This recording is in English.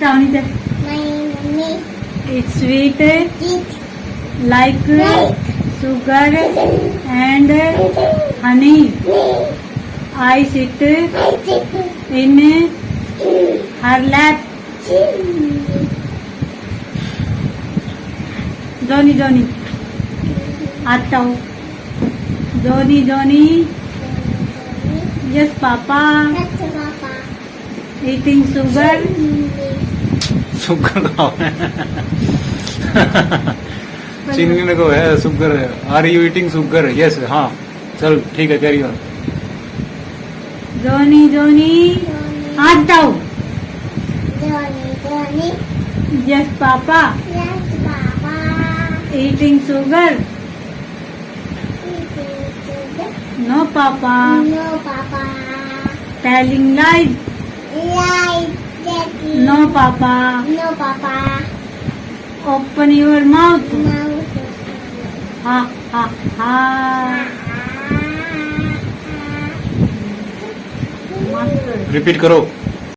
Tony, it's sweet like sugar and honey. I sit in her lap. Jony, आता हूँ. Jony, yes Papa, eating sugar. Sugar खाओ चीनी में को है शुगर है. Are you eating sugar? Yes. हाँ चल ठीक है, कैरी ऑन. Jony, आता हूँ. Yes Papa, eating sugar. No Papa, telling lies. No Papa, open your mouth. Ha ha ha. Repeat करो.